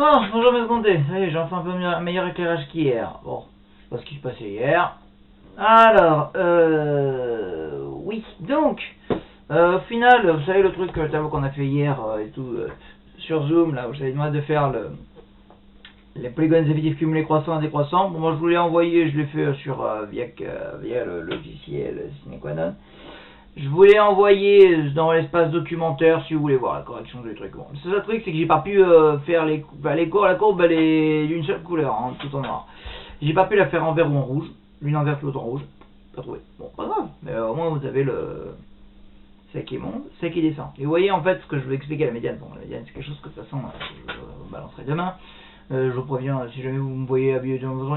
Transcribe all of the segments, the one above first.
Bon, bonjour mes comptés. Ça y est, j'ai enfin un peu meilleur éclairage qu'hier. Bon, je sais pas ce qui se passait hier. Alors, oui, donc, au final, vous savez le truc qu'on a fait hier et tout, sur Zoom, là, où j'avais demandé de faire les polygones effectifs cumulés croissants et décroissants. Bon, moi je vous l'ai envoyé, je l'ai fait sur, via le logiciel Cinequanon. Je vous l'ai envoyé dans l'espace documentaire si vous voulez voir la correction des trucs. Bon, le seul truc c'est que j'ai pas pu faire les cours, la courbe elle est d'une seule couleur, hein, tout en noir. J'ai pas pu la faire en vert ou en rouge, l'une en vert l'autre en rouge. Pas trouvé. Bon, pas grave, mais au moins vous avez le c'est qui monte, c'est qui descend. Et vous voyez en fait ce que je veux expliquer à la médiane. Bon, la médiane c'est quelque chose que de toute façon je vous balancerai demain. Je vous préviens, si jamais vous me voyez habillé de temps,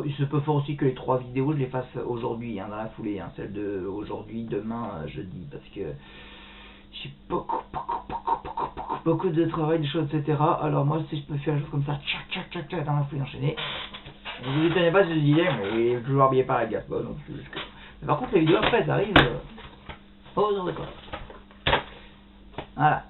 il se peut fort aussi que les 3 vidéos je les fasse aujourd'hui, hein, dans la foulée, hein, celle de aujourd'hui, demain, jeudi, parce que j'ai beaucoup de travail, de choses, etc. Alors moi, si je peux faire juste comme ça, tchac, dans la foulée enchaînée. Vous ne tenez pas ce que je disais, mais il est toujours habillé par la gaffe, donc c'est juste que... Mais par contre, les vidéos après, ça arrive... Oh, non, d'accord. Voilà.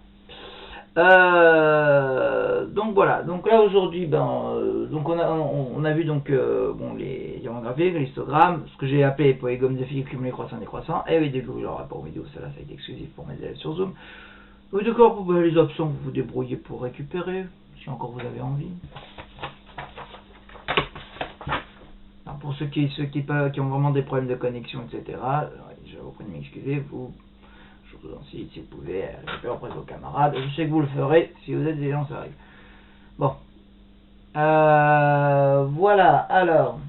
Donc voilà, donc là aujourd'hui, donc on a vu donc bon, les diagrammes graphiques, les histogrammes, ce que j'ai appelé polygones effectifs cumulés croissants décroissants, et oui, découvrir le rapport vidéo, ça là ça a été exclusif pour mes élèves sur Zoom. Oui d'accord, les options vous vous débrouillez pour récupérer, si encore vous avez envie. Alors pour ceux qui ont vraiment des problèmes de connexion, etc., je vous prie de m'excuser, je vous en prie, si vous pouvez récupérer auprès de vos camarades. Je sais que vous le ferez si vous êtes des gens sérieux. Bon. Voilà, alors.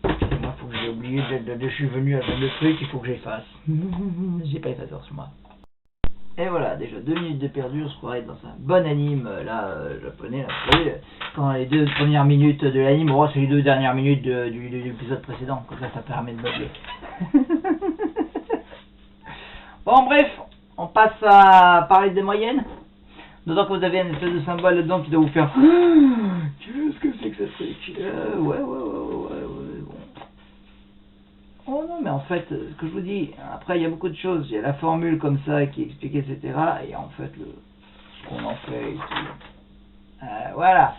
Moi, faut que j'ai oublié, je suis venu à le truc, il faut que j'efface. J'ai pas effacé sur moi. Et voilà, déjà 2 minutes de perdu, on se croirait dans un bon anime, là, japonais, là, vous savez, quand les 2 premières minutes de l'anime, oh, c'est les 2 dernières minutes de l'épisode précédent, comme ça permet de bugger. Bon, bref, on passe à parler des moyennes. D'autant que vous avez une espèce de symbole là-dedans qui doit vous faire qu'est-ce que c'est que ce truc ouais, bon. Oh non, mais en fait, ce que je vous dis, après il y a beaucoup de choses. Il y a la formule comme ça qui explique, etc. Et en fait, ce qu'on en fait et tout. Voilà.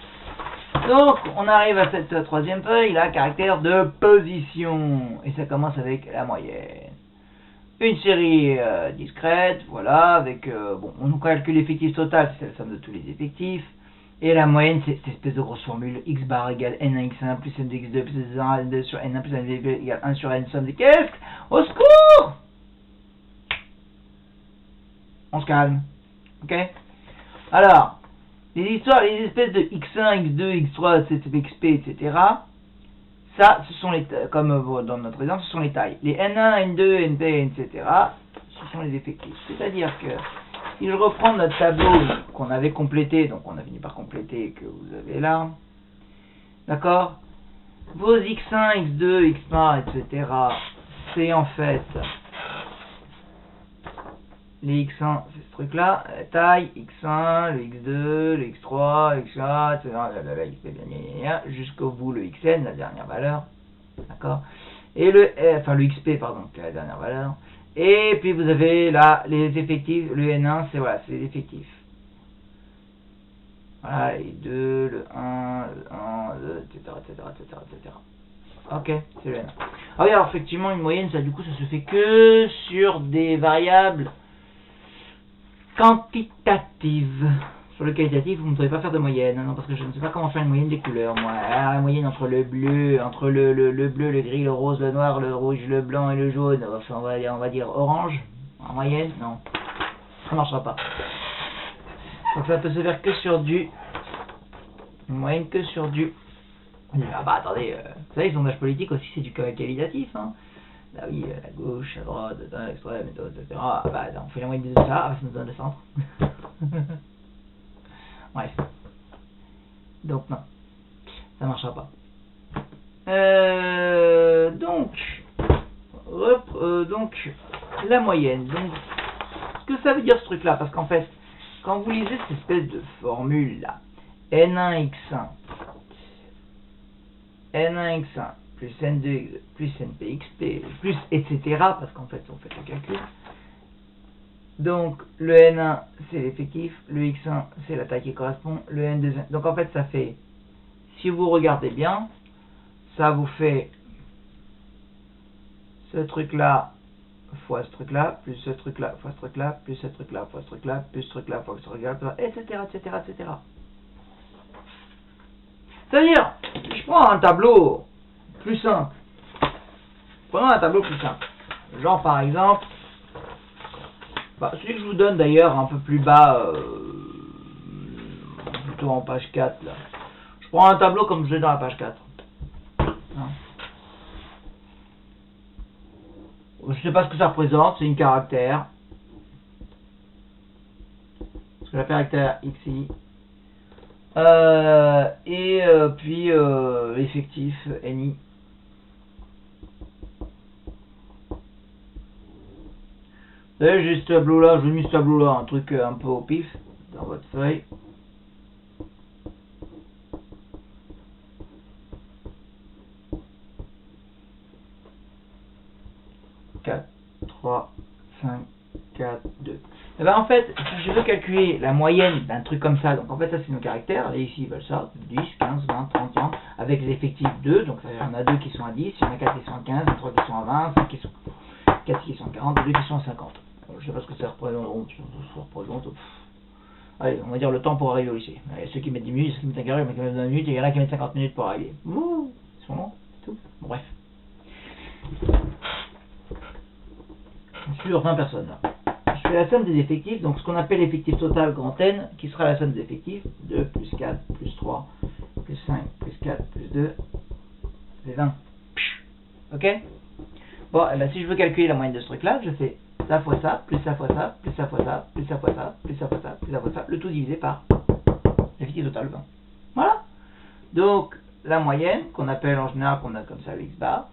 Donc, on arrive à cette 3e feuille, là, caractère de position. Et ça commence avec la moyenne. Une série discrète, voilà, avec, bon, on nous calcule l'effectif total, c'est la somme de tous les effectifs, et la moyenne, c'est cette espèce de grosse formule, x bar égale n1 x1 plus n de x2 plus n1 sur n1 plus n2 égale 1 sur n, somme de qu'est-ce? Au secours! On se calme, ok? Alors, les espèces de x1, x2, x3, xp, etc., ça, ce sont les comme dans notre exemple, ce sont les tailles. Les N1, N2, NP, etc., ce sont les effectifs. C'est-à-dire que si je reprends notre tableau qu'on avait complété, donc on a fini par compléter, que vous avez là, d'accord? Vos X1, X2, X1, etc., c'est en fait les X1, c'est ce truc-là, la taille, X1, le X2, le X3, X4, etc., jusqu'au bout le Xn, la dernière valeur, d'accord? Et le XP, pardon, qui est la dernière valeur. Et puis vous avez là les effectifs, le N1, c'est voilà, c'est les effectifs. Voilà, les 2, le 1, le 2, etc. Ok, c'est le N1. Ah oui, alors effectivement, une moyenne, ça du coup, ça se fait que sur des variables quantitative. Sur le qualitatif, vous ne pouvez pas faire de moyenne, non, parce que je ne sais pas comment faire une moyenne des couleurs, moi. La moyenne entre le bleu, le bleu, le gris, le rose, le noir, le rouge, le blanc et le jaune, enfin, on va dire orange, en moyenne, non. Ça ne marchera pas. Donc ça peut se faire que sur une moyenne que sur du... Ah bah attendez, vous savez, les sondages politiques aussi, c'est du qualitatif, hein. Bah oui, la gauche, la droite, l'extrême, etc. Ah bah on fait la moyenne de ça, ça nous donne le centre. Bref. Donc non, ça marchera pas. Donc la moyenne. Donc ce que ça veut dire ce truc là, parce qu'en fait, quand vous lisez cette espèce de formule là, N1x1 plus N2 plus NPXP plus etc. parce qu'en fait on fait le calcul. Donc le N1 c'est l'effectif, le X1 c'est la taille qui correspond, le N2. Donc en fait ça fait, si vous regardez bien, ça vous fait ce truc là fois ce truc là, plus ce truc là fois ce truc là, plus ce truc là fois ce truc là, plus ce truc là fois ce truc là, etc. etc. etc. C'est-à-dire, je prends un tableau plus simple. Prenons un tableau plus simple. Genre par exemple, celui que je vous donne d'ailleurs un peu plus bas, plutôt en page 4 là. Je prends un tableau comme je l'ai dans la page 4. Hein. Je sais pas ce que ça représente, c'est une caractère. C'est la caractère XI. Puis effectif NI. Vous savez, j'ai ce tableau là, je mis ce tableau là, un truc un peu au pif dans votre feuille. « 4, 3, 5, 4, 2. Et ben en fait, si je veux calculer la moyenne d'un truc comme ça, donc en fait ça c'est nos caractères, et ici ils veulent ça, 10, 15, 20, 30, 40, avec les effectifs 2, donc il y en a 2 qui sont à 10, il y en a 4 qui sont à 15, 3 qui sont à 20, 5 qui sont 4 qui sont à 40, 2 qui sont à 50. Alors, je sais pas ce que ça représente, allez, on va dire le temps pour arriver au lycée. Il y a ceux qui mettent 10 minutes, ceux qui mettent un quart d'heure, il y en a qui mettent 20 minutes, et il y en a qui mettent 50 minutes pour arriver. Ouh, ils sont longs, tout. Bon, bref. Je suis sur 20 personnes là. Je fais la somme des effectifs, donc ce qu'on appelle l'effectif total grand N, qui sera la somme des effectifs, 2 plus 4 plus 3 plus 5 plus 4 plus 2, c'est 20. Ok? Bon, et ben si je veux calculer la moyenne de ce truc là, je fais ça fois ça, plus ça fois ça, plus ça fois ça, plus ça fois ça, plus ça fois ça, plus ça fois ça, le tout divisé par l'effectif total 20. Voilà. Donc la moyenne, qu'on appelle en général, qu'on a comme ça le X bar,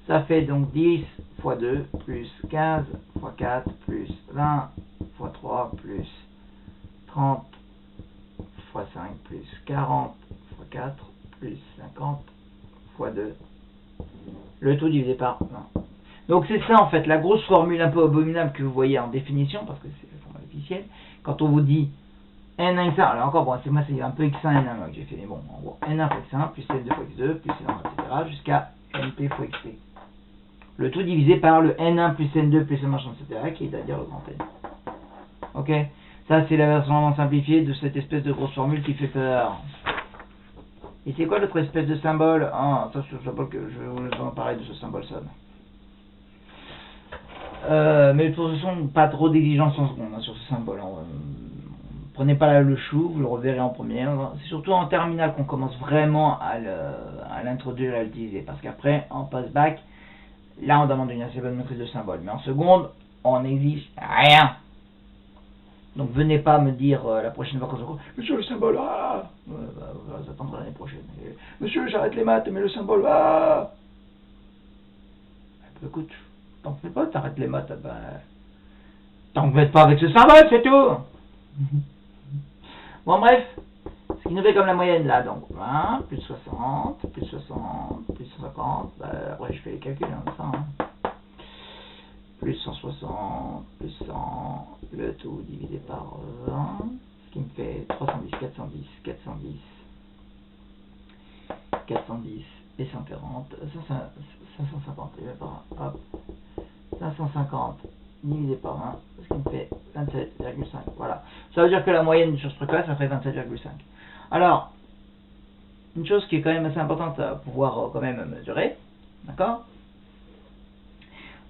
ça fait donc 10 fois 2 plus 15 fois 4 plus 20 fois 3 plus 30 fois 5 plus 40 fois 4 plus 50 fois 2. Le tout divisé par 20. Donc c'est ça en fait, la grosse formule un peu abominable que vous voyez en définition, parce que c'est la formule officielle. Quand on vous dit N1 X1, alors encore bon, c'est moi c'est un peu X1 N1 que j'ai fait, mais bon, en gros, N1 fois X1 plus N2 fois X2 plus N1, etc. jusqu'à NP fois XP. Le tout divisé par le N1 plus N2 plus N machin, etc. qui est c'est-à-dire le grand N. Ok? Ça c'est la version vraiment simplifiée de cette espèce de grosse formule qui fait peur. Et c'est quoi l'autre espèce de symbole? Ah, ça c'est le symbole que je vais vous en parler de ce symbole somme. Mais de toute façon, pas trop d'exigence en seconde hein, sur ce symbole. Prenez pas le chou, vous le reverrez en première. C'est surtout en terminale qu'on commence vraiment à l'introduire et à l'utiliser. Parce qu'après, en post-bac, là on demande une assez bonne maîtrise de symbole. Mais en seconde, on n'exige rien. Donc venez pas me dire la prochaine fois qu'on se retrouve, monsieur le symbole, vous attendrez l'année prochaine. Monsieur, j'arrête les maths, mais le symbole, écoute, t'en fais pas, t'arrêtes les maths, t'embête pas avec ce symbole, c'est tout. Bon bref, ce qui nous fait comme la moyenne là, donc 20, plus 60, plus 60, plus 50, après je fais les calculs, ça, plus 160, plus 100, le tout divisé par 20, ce qui me fait 310, 410, 410, 410 et 140, 550, hop, 550 divisé par 1, ce qui me fait 27,5. Voilà. Ça veut dire que la moyenne sur ce truc-là, ça fait 27,5. Alors, une chose qui est quand même assez importante à pouvoir quand même mesurer, d'accord,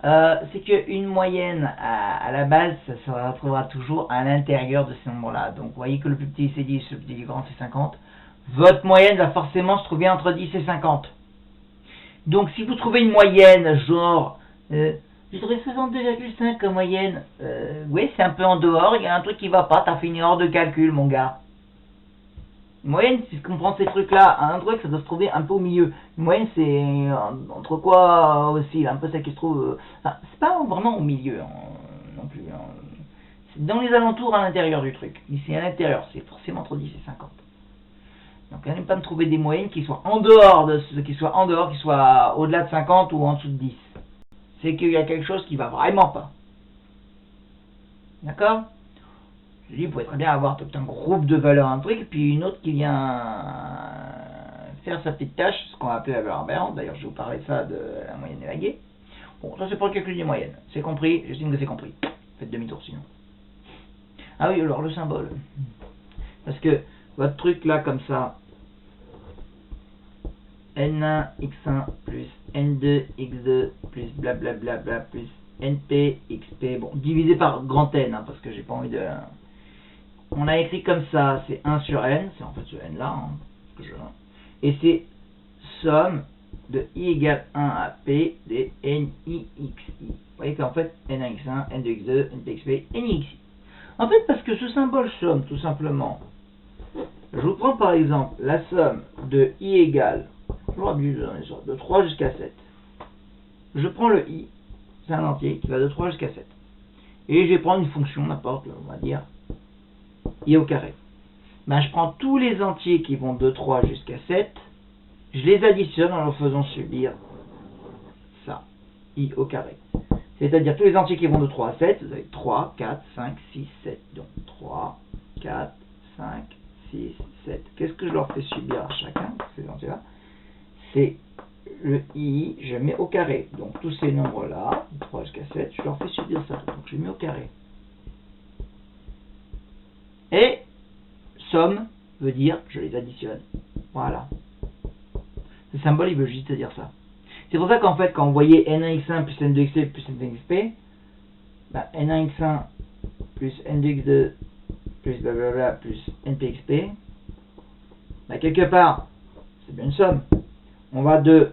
c'est qu'une moyenne à la base, ça se retrouvera toujours à l'intérieur de ces nombres-là. Donc, vous voyez que le plus petit c'est 10, le plus grand c'est 50. Votre moyenne va forcément se trouver entre 10 et 50. Donc, si vous trouvez une moyenne, genre, je dirais 62,5 comme moyenne, oui, c'est un peu en dehors, il y a un truc qui va pas, t'as fait une erreur de calcul, mon gars. Une moyenne, si je comprends ces trucs-là, un truc, ça doit se trouver un peu au milieu. Une moyenne, c'est entre quoi aussi, un peu ça qui se trouve. C'est pas vraiment au milieu non plus. C'est dans les alentours à l'intérieur du truc. Mais c'est à l'intérieur, c'est forcément entre 10 et 50. Donc, on n'aime pas me trouver des moyennes qui soient en dehors de ce qui soient au-delà de 50 ou en dessous de 10. C'est qu'il y a quelque chose qui va vraiment pas. D'accord? Je dis, vous pouvez très bien avoir tout un groupe de valeurs, un truc, puis une autre qui vient faire sa petite tâche, ce qu'on va appeler la valeur aberrante. D'ailleurs, je vais vous parler de ça, de la moyenne élaguée. Bon, ça c'est pour le calcul des moyennes. C'est compris, j'estime que c'est compris. Faites demi-tour sinon. Ah oui, alors le symbole. Parce que votre truc là, comme ça, N1, X1 plus N2, X2 plus blablabla plus NP, XP, bon, divisé par grand N, hein, parce que j'ai pas envie de... On a écrit comme ça, c'est 1 sur N, c'est en fait ce N là, hein, et c'est somme de I égale 1 à P des NIXI. Vous voyez qu'en fait, N1X1, N2X2, NPXP, NIXI. En fait, parce que ce symbole somme, tout simplement, je vous prends par exemple la somme de I égale, de 3 jusqu'à 7. Je prends le I, c'est un entier qui va de 3 jusqu'à 7. Et je vais prendre une fonction, n'importe, on va dire, I au carré. Ben, je prends tous les entiers qui vont de 3 jusqu'à 7, je les additionne en leur faisant subir ça, I au carré. C'est-à-dire tous les entiers qui vont de 3 à 7, vous avez 3, 4, 5, 6, 7. Donc 3, 4, 5, 6, 7. Qu'est-ce que je leur fais subir à chacun, ces entiers-là? C'est le I, je mets au carré. Donc tous ces nombres-là, 3 jusqu'à 7, je leur fais subir ça. Donc je mets au carré. Et somme veut dire je les additionne. Voilà. Ce symbole, il veut juste dire ça. C'est pour ça qu'en fait, quand vous voyez N1x1 plus N2xp plus N2xp, bah, N1x1 plus N2x2 plus blablabla plus NPXP, bah, quelque part, c'est bien une somme. On va de...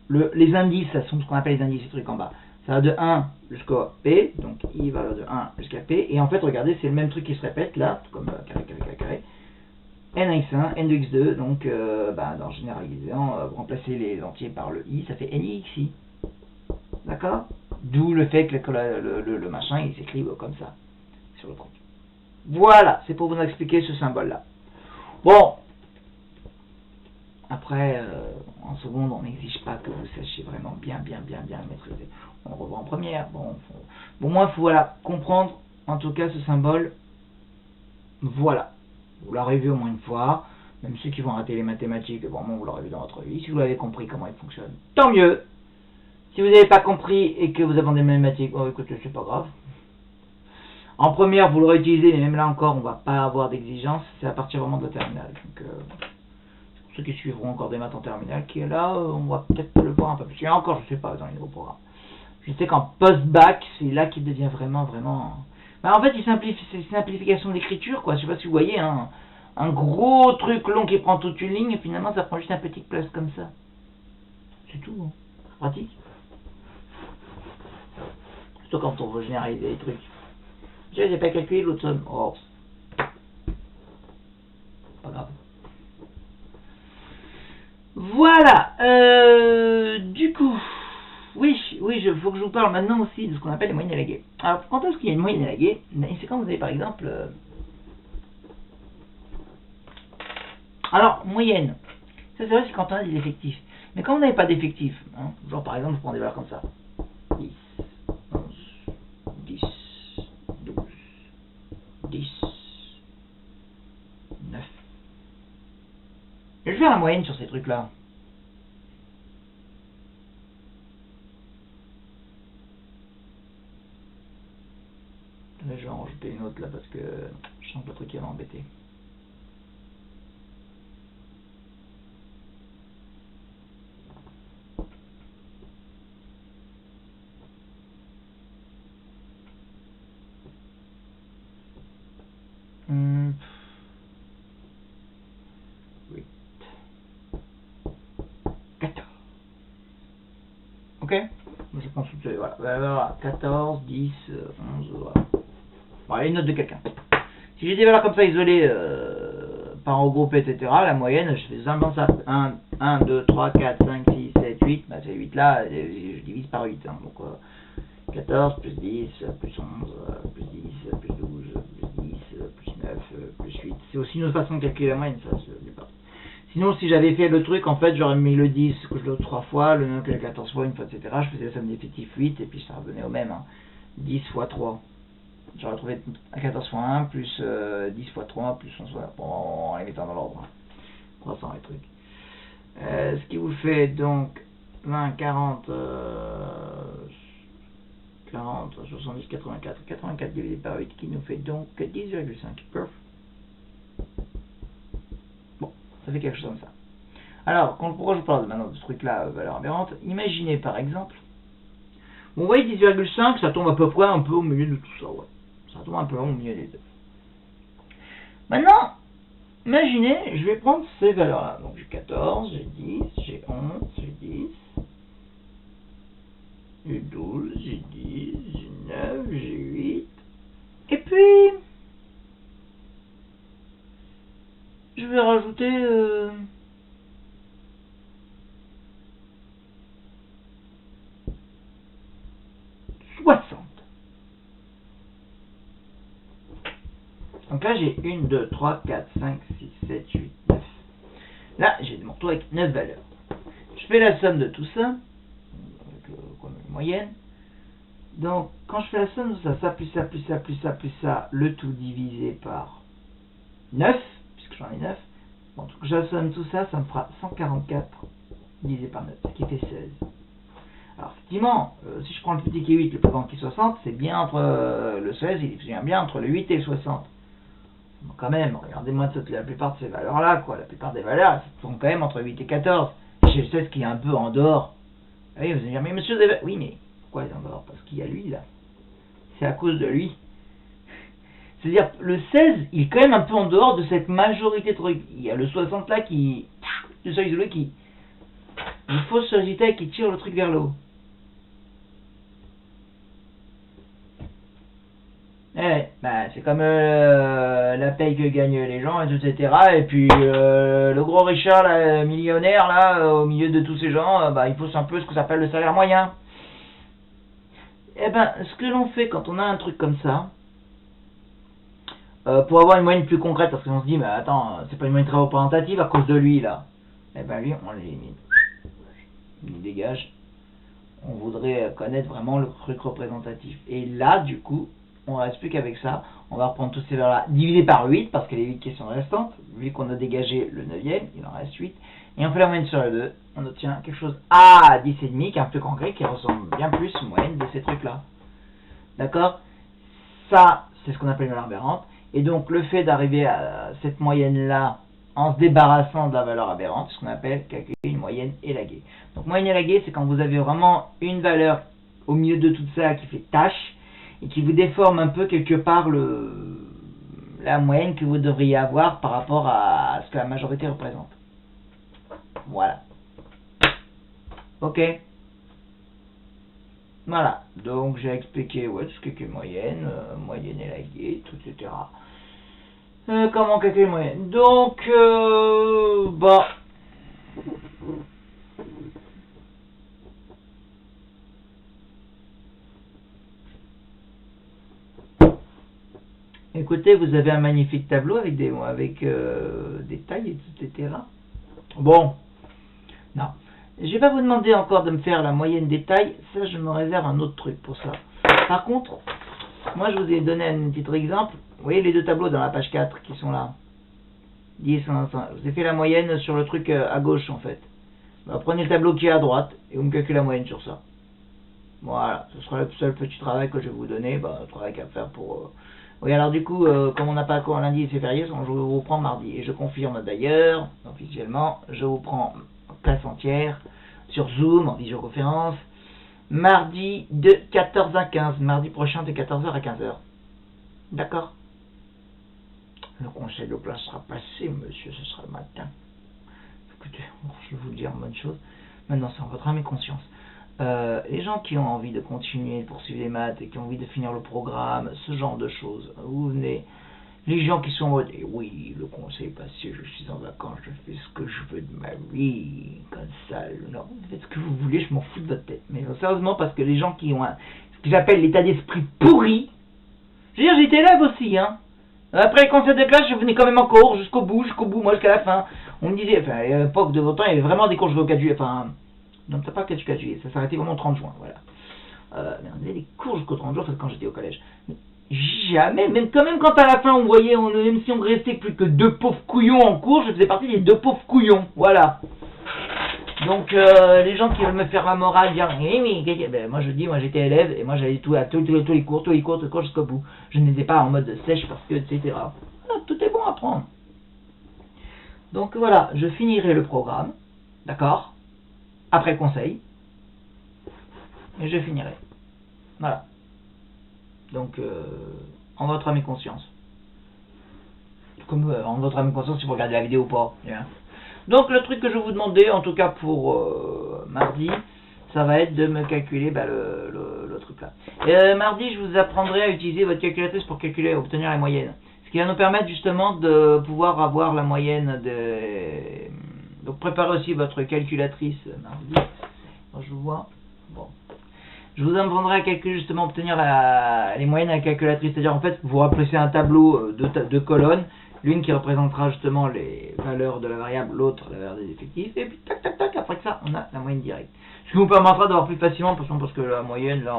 les indices, ça sont ce qu'on appelle les indices, ces trucs en bas. Ça va de 1 jusqu'à P, donc I va de 1 jusqu'à P. Et en fait, regardez, c'est le même truc qui se répète là, comme carré, carré, carré, carré. N1x1, N2x2, donc dans généralisant, vous remplacez les entiers par le I, ça fait NIXI. D'accord? D'où le fait que le machin, il s'écrit comme ça, sur le compte. Voilà, c'est pour vous expliquer ce symbole-là. Bon, après, en seconde, on n'exige pas que vous sachiez vraiment bien maîtriser. On revoit en première. Bon, moi, il faut voilà, comprendre, en tout cas, ce symbole. Voilà. Vous l'aurez vu au moins une fois. Même ceux qui vont rater les mathématiques, vraiment, vous l'aurez vu dans votre vie. Si vous l'avez compris comment il fonctionne, tant mieux. Si vous n'avez pas compris et que vous avez des mathématiques, oh, écoutez, c'est pas grave. En première, vous l'aurez utilisé, mais même là encore, on ne va pas avoir d'exigence. C'est à partir vraiment de la terminale. Donc, ceux qui suivront encore des maths en terminale, qui est là, on va peut-être le voir un peu plus. Et encore, je ne sais pas, dans les nouveaux programmes. Je sais qu'en post-bac, c'est là qu'il devient vraiment... Bah, en fait, c'est une simplification d'écriture, quoi. Je sais pas si vous voyez, hein, un gros truc long qui prend toute une ligne, et finalement, ça prend juste un petit place comme ça. C'est tout, hein. C'est pratique. Surtout quand on veut généraliser les trucs. Je n'ai pas calculé l'autre somme. Oh. Pas grave. Voilà. Du coup... Oui, il faut que je vous parle maintenant aussi de ce qu'on appelle les moyennes élaguées. Alors, quand est-ce qu'il y a une moyenne élaguée? C'est quand vous avez par exemple... Alors, moyenne. Ça, c'est vrai, c'est quand on a des effectifs. Mais quand vous n'avez pas d'effectifs, hein, genre par exemple, je prends des valeurs comme ça. 10, 11, 10, 12, 10, 9. Je vais faire la moyenne sur ces trucs-là. Là, je vais en rajouter une autre là parce que je sens que le truc va m'embêter. Oui. 14. Ok? Je pense que c'est... Voilà. 14, 10, 11, voilà. Bon, une note de quelqu'un. Si j'ai des valeurs comme ça isolées, par regroupées, etc., la moyenne, je fais simplement ça. 1, 2, 3, 4, 5, 6, 7, 8. Bah, ces 8 là, je divise par 8. Hein. Donc 14, plus 10, plus 11, plus 10, plus 12, plus 10, plus 9, plus 8. C'est aussi une autre façon de calculer la moyenne, ça, c'est pas. Sinon, si j'avais fait le truc, en fait, j'aurais mis le 10 que je l'autre 3 fois, le 9 que le 14 fois, une fois, etc. Je faisais la somme d'effectifs 8, et puis ça revenait au même. Hein. 10 fois 3. J'aurais trouvé à 14 fois 1, plus 10 fois 3, plus 11 fois... Bon, en les mettant dans l'ordre. 300 les trucs. Ce qui vous fait donc 20, 40, 40, 70, 84. 84 divisé par 8 qui nous fait donc 10,5. Perf. Bon, ça fait quelque chose comme ça. Alors, pourquoi je vous parle maintenant de ce truc-là, valeur aberrante? Imaginez par exemple, vous voyez 10,5, ça tombe à peu près un peu au milieu de tout ça, ouais. Ça tombe un peu au milieu des deux. Maintenant, imaginez, je vais prendre ces valeurs-là. Donc j'ai 14, j'ai 10, j'ai 11, j'ai 10, j'ai 12, j'ai 10, j'ai 9, j'ai 8. Et puis, je vais rajouter... 60. Donc là, j'ai 1, 2, 3, 4, 5, 6, 7, 8, 9. Là, j'ai mon tour avec 9 valeurs. Je fais la somme de tout ça, avec une moyenne. Donc, quand je fais la somme de ça, plus ça, plus ça, plus ça, plus ça, le tout divisé par 9, puisque j'en ai 9. Bon, donc j'assomme tout ça, ça me fera 144 divisé par 9, ce qui fait 16. Alors, effectivement, si je prends le petit qui est 8, le plus grand qui est 60, c'est bien entre le 16, il est bien entre le 8 et le 60. Donc, quand même, regardez-moi la plupart de ces valeurs-là, quoi. La plupart des valeurs, elles sont quand même entre 8 et 14. J'ai le 16 qui est un peu en dehors. Oui, vous allez dire, mais monsieur, oui, mais pourquoi il est en dehors? Parce qu'il y a lui, là. C'est à cause de lui. C'est-à-dire, le 16, il est quand même un peu en dehors de cette majorité de trucs. Il y a le 60 là qui... Le seuil isolé qui... Une fausse sagitaire qui tire le truc vers le haut. C'est comme la paye que gagnent les gens, etc. Et puis le gros Richard, là, millionnaire, là, au milieu de tous ces gens, il pousse un peu ce que s'appelle le salaire moyen. Ce que l'on fait quand on a un truc comme ça, pour avoir une moyenne plus concrète, parce qu'on se dit, mais attends, c'est pas une moyenne très représentative à cause de lui, là. Lui, on l'élimine. Il dégage. On voudrait connaître vraiment le truc représentatif. Et là, du coup, on ne reste plus qu'avec ça. On va reprendre toutes ces valeurs-là, divisé par 8, parce que les 8 questions restantes, vu qu'on a dégagé le 9e, il en reste 8. Et on fait la moyenne sur le 2. On obtient quelque chose à 10,5, qui est un peu concret, qui ressemble bien plus aux moyennes de ces trucs-là. D'accord? Ça, c'est ce qu'on appelle une valeur aberrante. Et donc, le fait d'arriver à cette moyenne-là, en se débarrassant de la valeur aberrante, c'est ce qu'on appelle calculer une moyenne élaguée. Donc moyenne élaguée, c'est quand vous avez vraiment une valeur au milieu de tout ça qui fait tâche et qui vous déforme un peu quelque part la moyenne que vous devriez avoir par rapport à ce que la majorité représente. Voilà. Ok. Voilà. Donc j'ai expliqué tout ce qu'est moyenne, moyenne élaguée, etc. Comment calculer une moyenne? Donc, écoutez, vous avez un magnifique tableau avec des tailles, etc. Bon, non. Je vais pas vous demander encore de me faire la moyenne des tailles, ça je me réserve un autre truc pour ça. Par contre, moi je vous ai donné un petit exemple. Vous voyez les deux tableaux dans la page 4 qui sont là. 10, 1, 5. Je vous ai fait la moyenne sur le truc à gauche en fait. Prenez le tableau qui est à droite et vous me calculez la moyenne sur ça. Voilà, ce sera le seul petit travail que je vais vous donner. Le travail qu'à faire pour... Oui, alors du coup, comme on n'a pas encore lundi et c'est férié, je vous prends mardi. Et je confirme d'ailleurs, officiellement, je vous prends en classe entière, sur Zoom, en visioconférence, mardi de 14h à 15. Mardi prochain de 14h à 15h. D'accord? Le conseil de classe sera passé, monsieur, ce sera le matin. Écoutez, je vais vous dire une bonne chose. Maintenant, c'est en votre âme et conscience. Les gens qui ont envie de continuer, de poursuivre les maths et qui ont envie de finir le programme, ce genre de choses, vous venez. Les gens qui sont en mode, oui, le conseil est passé, je suis en vacances, je fais ce que je veux de ma vie, comme ça, non, faites ce que vous voulez, je m'en fous de votre tête. Mais sérieusement, parce que les gens qui ont ce que j'appelle l'état d'esprit pourri, je veux dire, j'étais élève aussi, hein. Après les conseils de classe, je venais quand même en cours, jusqu'au bout, moi jusqu'à la fin. On me disait, à l'époque de votre temps, il y avait vraiment des cours jusqu'au 4 juillet, non, c'est pas 4 juillet, ça s'arrêtait vraiment le 30 juin, voilà. Mais on avait des cours jusqu'au 30 juin, c'est quand j'étais au collège. Jamais, même quand à la fin on voyait, même si on restait plus que 2 pauvres couillons en cours, je faisais partie des 2 pauvres couillons, voilà. Donc les gens qui veulent me faire la morale, dire ben, moi je dis, moi j'étais élève et moi j'allais tous les cours jusqu'au bout. Je n'étais pas en mode sèche parce que etc. Voilà, tout est bon à prendre. Donc voilà, je finirai le programme, d'accord, après le conseil, et je finirai. Voilà. Donc en votre âme et conscience. Comme en votre âme et conscience si vous regardez la vidéo ou pas. Bien. Donc le truc que je vais vous demander, en tout cas pour mardi, ça va être de me calculer le truc là. Mardi, je vous apprendrai à utiliser votre calculatrice pour calculer, obtenir la moyenne. Ce qui va nous permettre justement de pouvoir avoir la moyenne de... Donc préparez aussi votre calculatrice mardi. Moi, je vous vois. Bon. Je vous apprendrai à calculer justement, obtenir les moyennes à la calculatrice. C'est-à-dire en fait, vous remplacez un tableau de colonnes. L'une qui représentera justement les valeurs de la variable, l'autre la valeur des effectifs, et puis tac tac tac, après ça on a la moyenne directe. Ce qui vous permettra d'avoir plus facilement, parce que la moyenne là,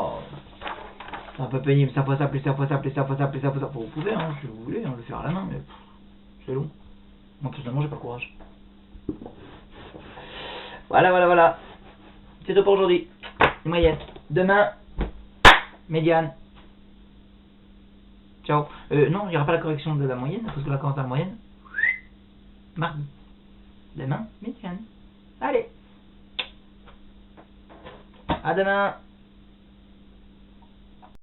c'est un peu pénible, ça fois ça, plus ça fois ça, plus ça fois ça, plus ça fois ça. Vous pouvez, hein, si vous voulez, le faire à la main, mais c'est long. Moi personnellement j'ai pas le courage. Voilà. C'est tout pour aujourd'hui. Moyenne. Demain, médiane. Ciao. Non, il n'y aura pas la correction de la moyenne, parce que là, quand on a la moyenne, mardi. Demain, médiane. Allez. À demain.